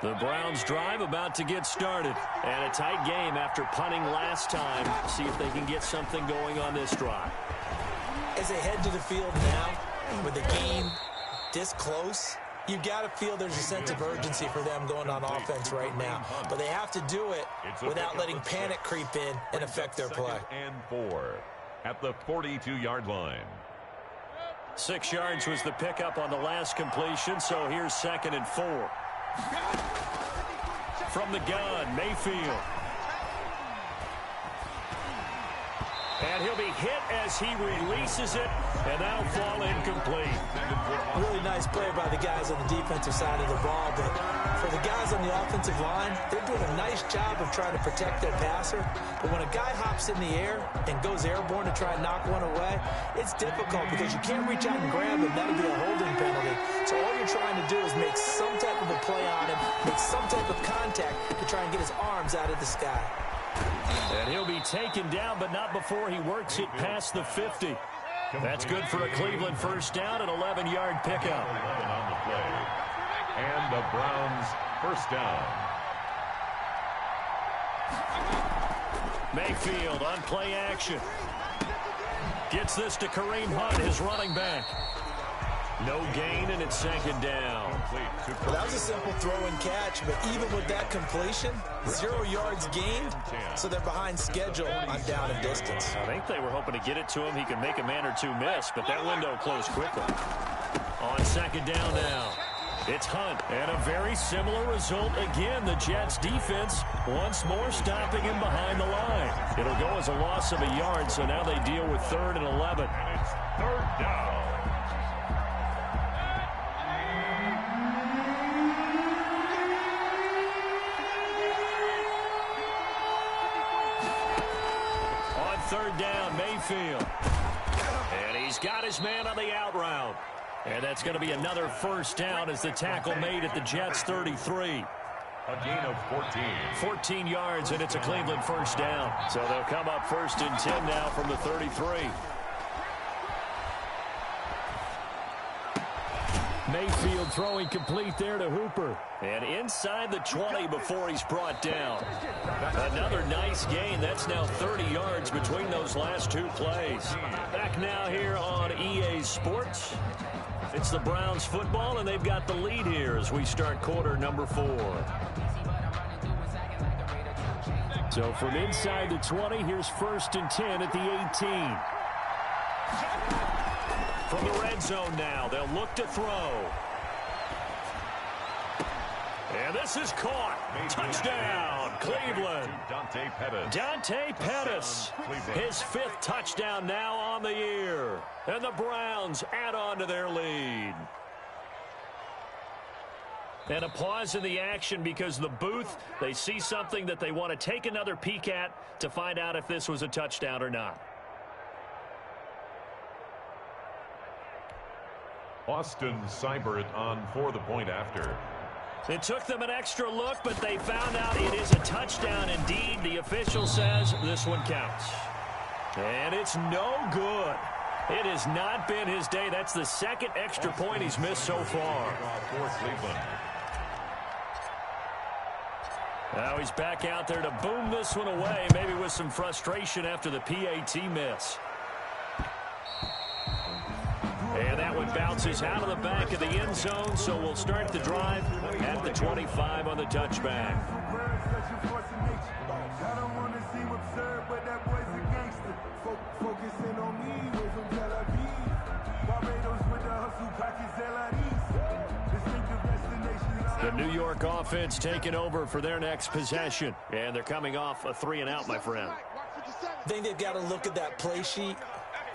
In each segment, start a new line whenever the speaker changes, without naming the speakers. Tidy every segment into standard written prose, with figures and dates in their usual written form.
The Browns drive about to get started. And a tight game after punting last time. See if they can get something going on this drive.
As they head to the field now, with the game this close, you've got to feel there's a sense of urgency for them going on offense right now. But they have to do it without letting panic creep in and affect their play.
And 4 at the 42-yard line.
6 yards was the pickup on the last completion, so here's 2nd and 4. From the gun, Mayfield. And he'll be hit as he releases it, and that'll fall incomplete.
Really nice play by the guys on the defensive side of the ball, but for the guys on the offensive line, they're doing a nice job of trying to protect their passer. But when a guy hops in the air and goes airborne to try and knock one away, it's difficult because you can't reach out and grab him. That'll be a holding penalty. So all you're trying to do is make some type of a play on him, make some type of contact to try and get his arms out of the sky.
And he'll be taken down, but not before he works it past the 50. That's good for a Cleveland first down, an 11-yard pickup.
11 on the play. And the Browns first down.
Mayfield on play action. Gets this to Kareem Hunt, his running back. No gain, and it's 2nd down.
Well, that was a simple throw and catch, but even with that completion, 0 yards gained, so they're behind schedule on down and distance.
I think they were hoping to get it to him. He could make a man or two miss, but that window closed quickly. On 2nd down now, it's Hunt, and a very similar result again. The Jets defense once more stopping him behind the line. It'll go as a loss of a yard, so now they deal with 3rd and 11.
And it's 3rd down.
On 3rd down, Mayfield. And he's got his man on the out route. And that's going to be another first down as the tackle made at the Jets' 33.
A gain of 14.
14 yards, and it's a Cleveland first down. So they'll come up 1st and 10 now from the 33. Mayfield throwing complete there to Hooper. And inside the 20 before he's brought down. Another nice gain. That's now 30 yards between those last 2 plays. Back now here on EA Sports. It's the Browns football, and they've got the lead here as we start quarter number 4. So from inside the 20, here's 1st and 10 at the 18. From the red zone now, they'll look to throw. And this is caught. Touchdown, Cleveland. Dante Pettis, his 5th touchdown now on the year. And the Browns add on to their lead. And a pause in the action because the booth, they see something that they want to take another peek at to find out if this was a touchdown or not.
Austin Seibert on for the point after.
It took them an extra look, but they found out it is a touchdown indeed. The official says this one counts. And it's no good. It has not been his day. That's the 2nd extra point he's missed so far. Now he's back out there to boom this one away, maybe with some frustration after the PAT miss. And that one bounces out of the back of the end zone, so we'll start the drive at the 25 on the touchback. The New York offense taking over for their next possession. And they're coming off a 3-and-out, my friend.
I think they've got to look at that play sheet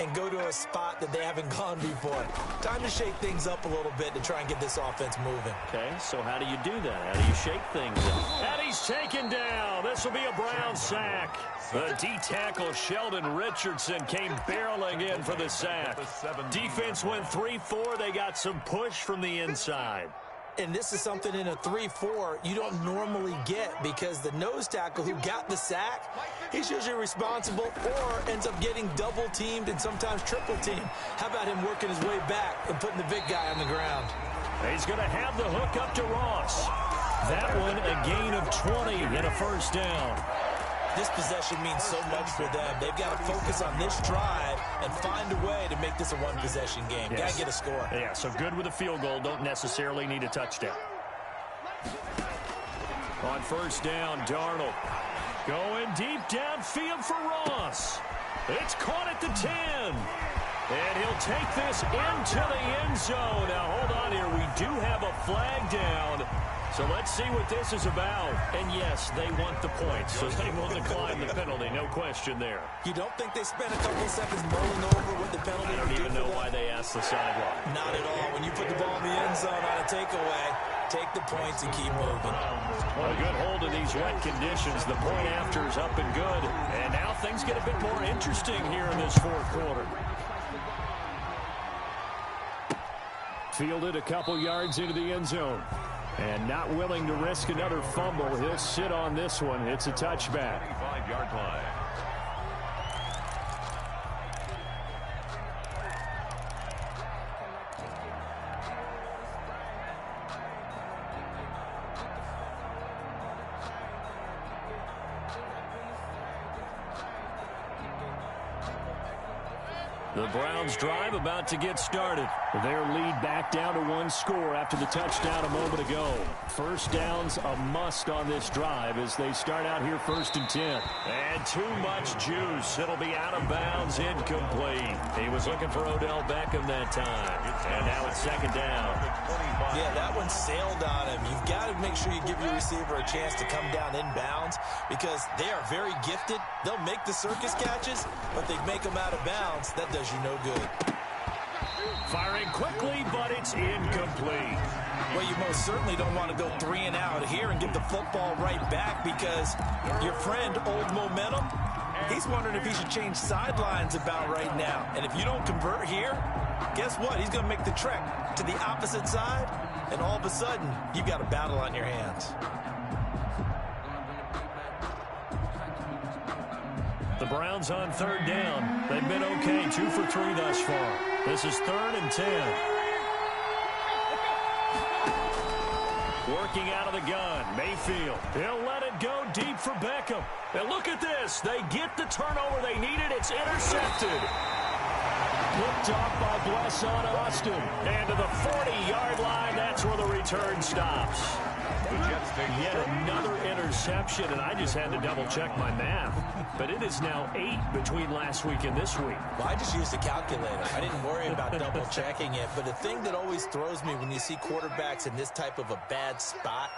and go to a spot that they haven't gone before. Time to shake things up a little bit to try and get this offense moving.
Okay, so how do you do that? How do you shake things up? And he's taken down. This will be a Brown sack. The D-tackle Sheldon Richardson came barreling in for the sack. Defense went 3-4. They got some push from the inside.
And this is something in a 3-4 you don't normally get because the nose tackle who got the sack, he's usually responsible or ends up getting double teamed and sometimes triple teamed. How about him working his way back and putting the big guy on the ground?
He's going to have the hook up to Ross. That one a gain of 20 and a first down.
This possession means so much for them. They've got to focus on this drive and find a way to make this a one-possession game.
Yes.
Got to get a score.
Yeah, so good with a field goal. Don't necessarily need a touchdown. On first down, Darnold. Going deep downfield for Ross. It's caught at the 10. And he'll take this into the end zone. Now, hold on here. We do have a flag down. So let's see what this is about. And, yes, they want the points, so they will decline the penalty. No question there.
You don't think they spent a couple of seconds mulling over what the penalty
I don't even know why they asked the sideline.
Not at all. When you put the ball in the end zone on a takeaway, take the points and keep moving.
Well, a good hold of these wet conditions. The point after is up and good. And now things get a bit more interesting here in this fourth quarter. Fielded a couple yards into the end zone. And not willing to risk another fumble. He'll sit on this one. It's a touchback.
5-yard line.
The Browns drive about to get started. Their lead back down to one score after the touchdown a moment ago. First down's a must on this drive as they start out here 1st and 10. And too much juice. It'll be out of bounds, incomplete. He was looking for Odell Beckham that time. And now it's 2nd down.
Yeah, that one sailed on him. You've got to make sure you give your receiver a chance to come down inbounds because they are very gifted. They'll make the circus catches, but they make them out of bounds. That does you no good.
Firing quickly, but it's incomplete.
Well, you most certainly don't want to go 3 and out here and get the football right back because your friend, Old Momentum, he's wondering if he should change sidelines about right now. And if you don't convert here, guess what? He's going to make the trek to the opposite side, and all of a sudden, you've got a battle on your hands.
The Browns on 3rd down. They've been okay, 2 for 3 thus far. This is 3rd and 10. Working out of the gun, Mayfield. He'll let it go deep for Beckham. And look at this. They get the turnover they needed. It's intercepted. Picked off by Blesson Austin. And to the 40-yard line, that's where the return stops. Yet another interception, and I just had to double-check my math. But it is now 8 between last week and this week.
Well, I just used a calculator. I didn't worry about double-checking it. But the thing that always throws me when you see quarterbacks in this type of a bad spot,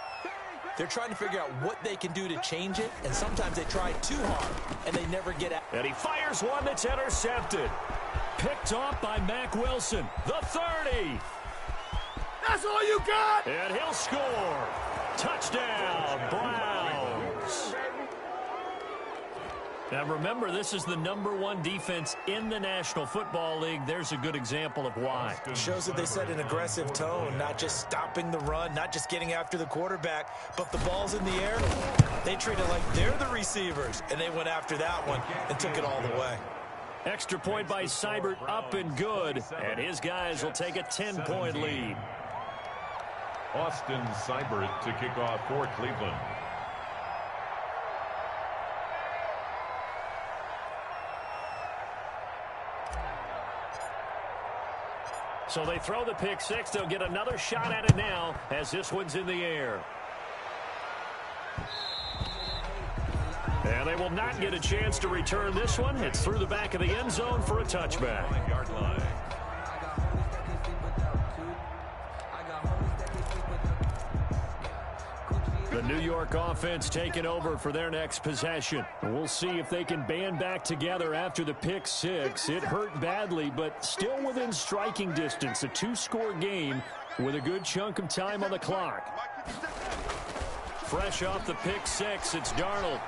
they're trying to figure out what they can do to change it, and sometimes they try too hard, and they never get out.
And he fires one that's intercepted. Picked off by Mack Wilson. The 30.
That's all you got?
And he'll score. Touchdown, Browns. Now remember, this is the #1 defense in the National Football League. There's a good example of why.
It shows that they set an aggressive tone, not just stopping the run, not just getting after the quarterback, but the ball's in the air. They treat it like they're the receivers, and they went after that one and took it all the way.
Extra point by Seibert, up and good. And his guys will take a 10-point lead.
Austin Seibert to kick off for Cleveland.
So they throw the pick six. They'll get another shot at it now as this one's in the air. And they will not get a chance to return this one. It's through the back of the end zone for a touchback.
9-yard line.
The New York offense taking over for their next possession. We'll see if they can band back together after the pick six. It hurt badly, but still within striking distance. A 2-score game with a good chunk of time on the clock. Fresh off the pick six, it's Darnold.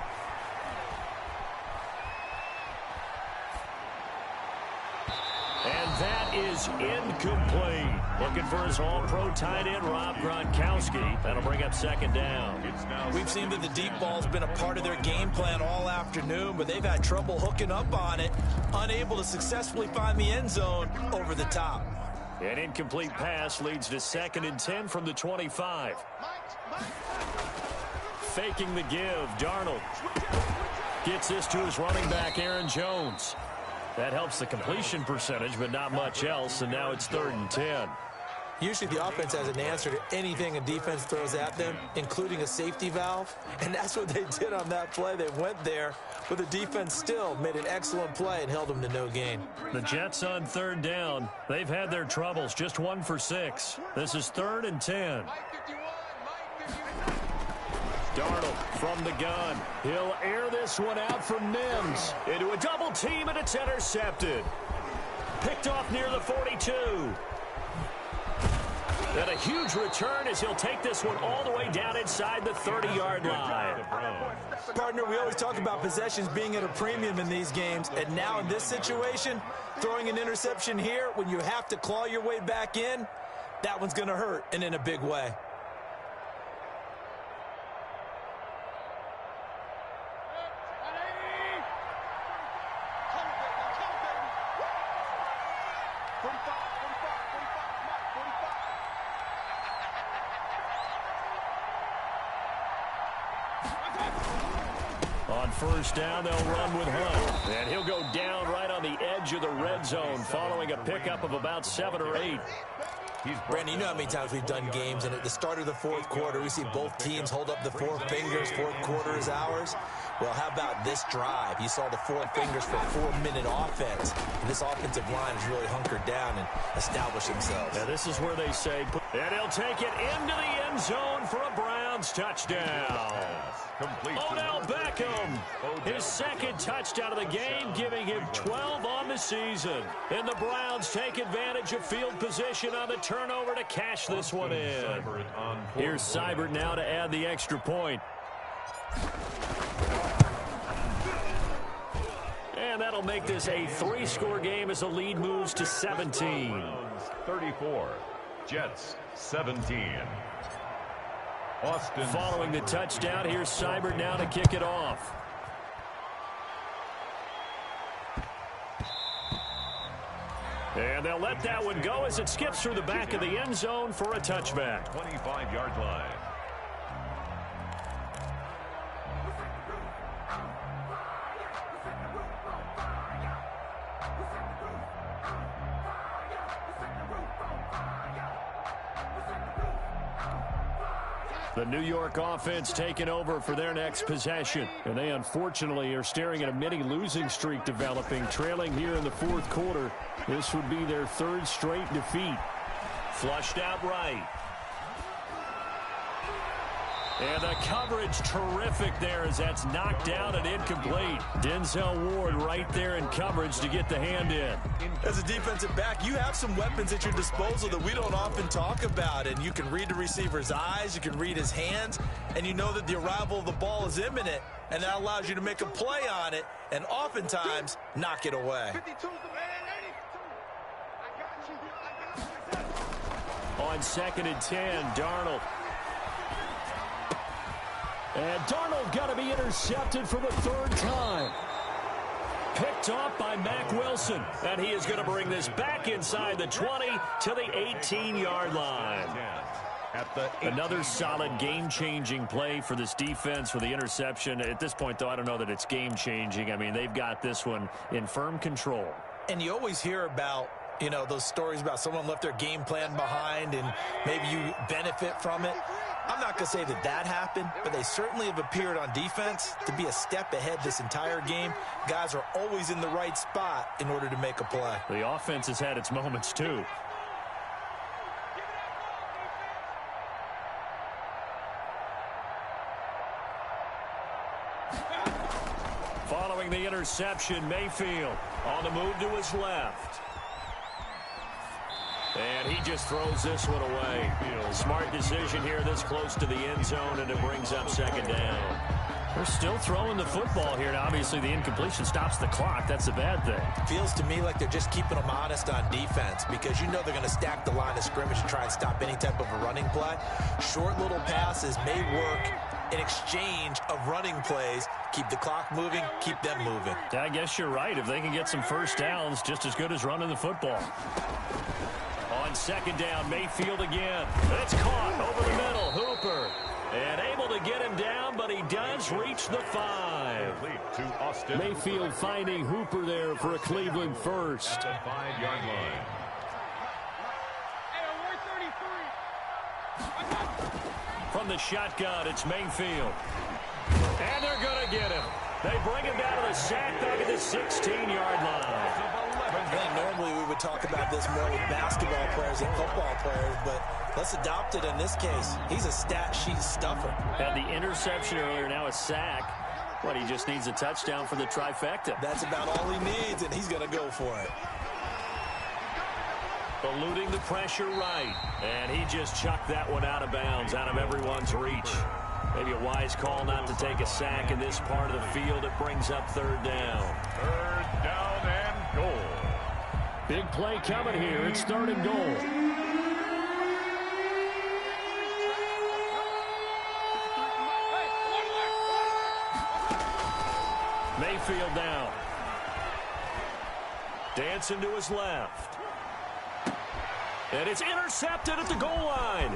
And that is incomplete. Looking for his all-pro tight end, Rob Gronkowski. That'll bring up second down.
We've seen that the deep ball's been a part of their game plan all afternoon, but they've had trouble hooking up on it, unable to successfully find the end zone over the top.
An incomplete pass leads to 2nd and 10 from the 25. faking the give. Darnold gets this to his running back, Aaron Jones. That helps the completion percentage, but not much else, and now it's 3rd and 10.
Usually the offense has an answer to anything a defense throws at them, including a safety valve, and that's what they did on that play. They went there, but the defense still made an excellent play and held them to no gain.
The Jets on 3rd down. They've had their troubles, just 1 for 6. This is 3rd and 10. Darnold from the gun. He'll air this one out from Mims. Into a double team, and it's intercepted. Picked off near the 42. And a huge return as he'll take this one all the way down inside the 30-yard line.
Partner, we always talk about possessions being at a premium in these games, and now in this situation, throwing an interception here when you have to claw your way back in, that one's going to hurt, and in a big way.
On 1st down, they'll run with Hunt. And he'll go down right on the edge of the red zone following a pickup of about 7 or 8.
Brandon, you know how many times we've done games, and at the start of the 4th quarter, we see both teams hold up the 4 fingers, 4th quarter is ours. Well, how about this drive? You saw the 4 fingers for 4-minute offense, and this offensive line has really hunkered down and established themselves.
Now, this is where they say, and he'll take it into the end zone for a Browns touchdown. Odell Beckham, his 2nd touchdown of the game, giving him 12 on the season. And the Browns take advantage of field position on the turnover to cash this one in. Here's Seibert now to add the extra point. And that'll make this a 3-score game as the lead moves to 17.
34, Jets 17. Austin.
Following the touchdown, here's Seibert now to kick it off. And they'll let that one go as it skips through the back of the end zone for a touchback.
25-yard line.
The New York offense taking over for their next possession. And they unfortunately are staring at a mini losing streak developing, trailing here in the 4th quarter. This would be their 3rd straight defeat. Flushed out right. And the coverage terrific there as that's knocked down and incomplete. Denzel Ward right there in coverage to get the hand in.
As a defensive back, you have some weapons at your disposal that we don't often talk about. And you can read the receiver's eyes, you can read his hands, and you know that the arrival of the ball is imminent. And that allows you to make a play on it and oftentimes knock it away.
On 2nd and 10, Darnold. And Darnold got to be intercepted for the 3rd time. Picked off by Mack Wilson. And he is going to bring this back inside the 20 to the 18-yard line. Another solid game-changing play for this defense for the interception. At this point, though, I don't know that it's game-changing. I mean, they've got this one in firm control.
And you always hear about, you know, those stories about someone left their game plan behind and maybe you benefit from it. I'm not going to say that that happened, but they certainly have appeared on defense to be a step ahead this entire game. Guys are always in the right spot in order to make a play.
The offense has had its moments, too. Following the interception, Mayfield on the move to his left. And he just throws this one away. Smart decision here this close to the end zone, and it brings up 2nd down. They're still throwing the football here, and obviously the incompletion stops the clock. That's a bad thing.
Feels to me like they're just keeping them honest on defense because you know they're going to stack the line of scrimmage and try and stop any type of a running play. Short little passes may work in exchange of running plays. Keep the clock moving, keep them moving.
I guess you're right. If they can get some first downs, just as good as running the football. On 2nd down, Mayfield again. It's caught over the middle. Hooper. And able to get him down, but he does reach the 5. Mayfield finding Hooper there for a Cleveland first.
At the 5-yard line.
From the shotgun, it's Mayfield. And they're going to get him. They bring him down to the sack back at the 16-yard line.
I think normally we would talk about this more with basketball players and football players, but let's adopt it in this case. He's a stat sheet stuffer.
Had the interception earlier, now a sack. But he just needs a touchdown for the trifecta.
That's about all he needs, and he's going to go for it.
Eluding the pressure right. And he just chucked that one out of bounds, out of everyone's reach. Maybe a wise call not to take a sack in this part of the field. It brings up 3rd down.
3rd down and goal.
Big play coming here. It's 3rd and goal. Mayfield down. Dancing to his left. And it's intercepted at the goal line.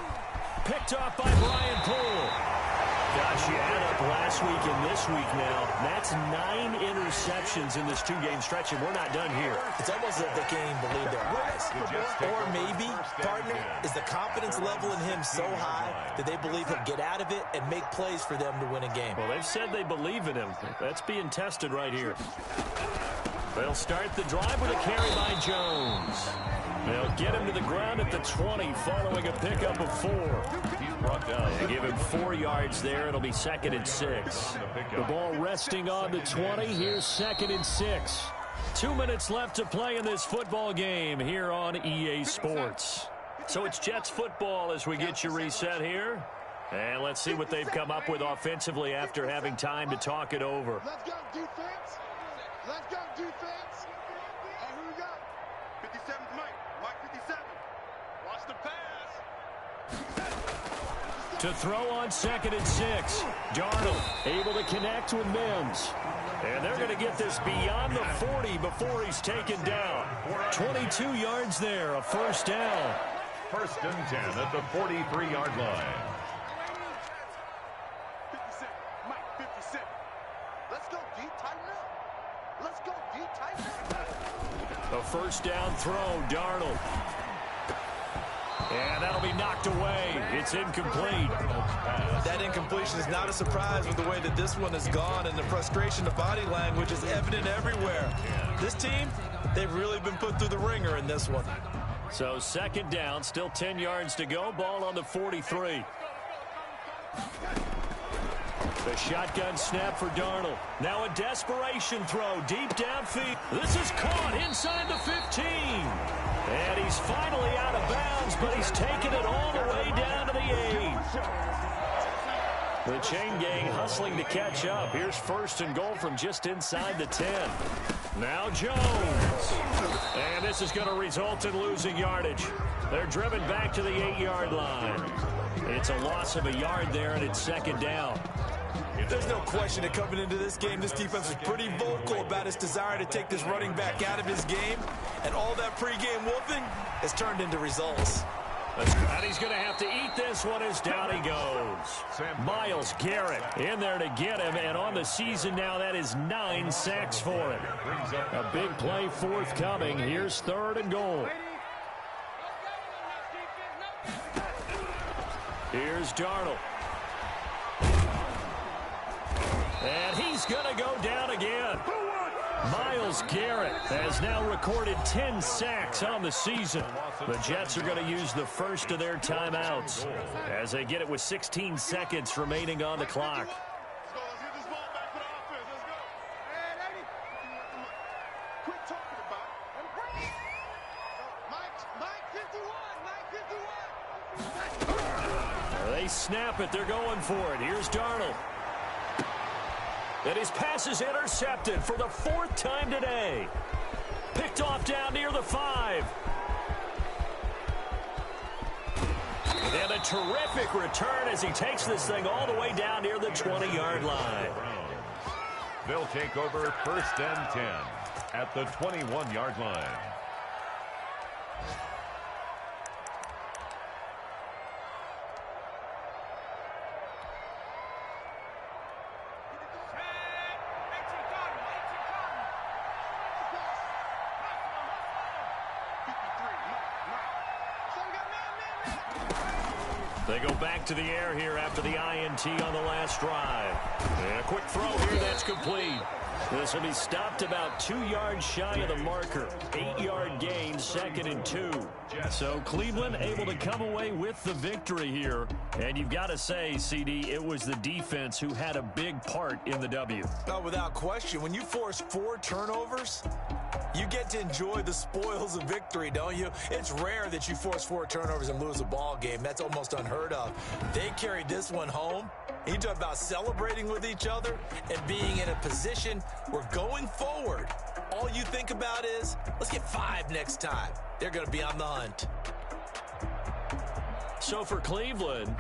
Picked off by Brian Poole. Gosh, you add up last week and this week now. That's 9 interceptions in this 2-game stretch, and we're not done here.
It's almost as if they can't even believe their eyes. Or maybe, partner, is the confidence level in him so high that they believe he'll get out of it and make plays for them to win a game.
Well, they've said they believe in him. That's being tested right here. They'll start the drive with a carry by Jones. They'll get him to the ground at the 20 following a pickup of 4. They give him 4 yards there. It'll be 2nd and 6. The ball resting on the 20. Here's 2nd and 6. 2 minutes left to play in this football game here on EA Sports. So it's Jets football as we get you reset here. And let's see what they've come up with offensively after having time to talk it over.
Let's go defense. Let's go defense. And who we got? 57's Mike. Mike 57. Watch the pass.
To throw on 2nd and 6. Darnold able to connect with Mims. And they're going to get this beyond the 40 before he's taken down. 22 yards there, a 1st down.
1st and 10 at the 43-yard line.
57. Mike 57. Let's go deep, tighten up. Let's go deep, tighten up.
A 1st down throw, Darnold. And that'll be knocked away. It's incomplete.
That incompletion is not a surprise with the way that this one has gone, and the frustration, the body language is evident everywhere. This team, they've really been put through the ringer in this one.
So 2nd down, still 10 yards to go. Ball on the 43. The shotgun snap for Darnold. Now a desperation throw deep downfield. This is caught inside the 15. And he's finally out of bounds, but he's taken it all the way down to the 8. The chain gang hustling to catch up. Here's 1st and goal from just inside the 10. Now Jones. And this is going to result in losing yardage. They're driven back to the 8-yard line. It's a loss of a yard there, and it's 2nd down.
There's no question that coming into this game, this defense was pretty vocal about its desire to take this running back out of his game. And all that pregame wolfing has turned into results.
And he's going to have to eat this one as down he goes. Myles Garrett in there to get him. And on the season now, that is 9 sacks for him. A big play forthcoming. Here's 3rd and goal. Here's Darnold. And he's going to go down again. Myles Garrett has now recorded 10 sacks on the season. The Jets are going to use the first of their timeouts as they get it with 16 seconds remaining on the clock. They snap it. They're going for it. Here's Darnold. And his pass is intercepted for the 4th time today. Picked off down near the 5. And a terrific return as he takes this thing all the way down near the 20-yard line.
They'll take over 1st and 10 at the 21-yard line.
They go back to the air here after the INT on the last drive. And a quick throw here that's complete. This will be stopped about 2 yards shy of the marker. 8-yard gain, 2nd and 2. So Cleveland able to come away with the victory here. And you've got to say, CD, it was the defense who had a big part in the W.
No, without question. When you force 4 turnovers, you get to enjoy the spoils of victory, don't you? It's rare that you force 4 turnovers and lose a ball game. That's almost unheard of. They carried this one home. You talk about celebrating with each other and being in a position where going forward, all you think about is, let's get 5 next time. They're going to be on the hunt.
So for Cleveland,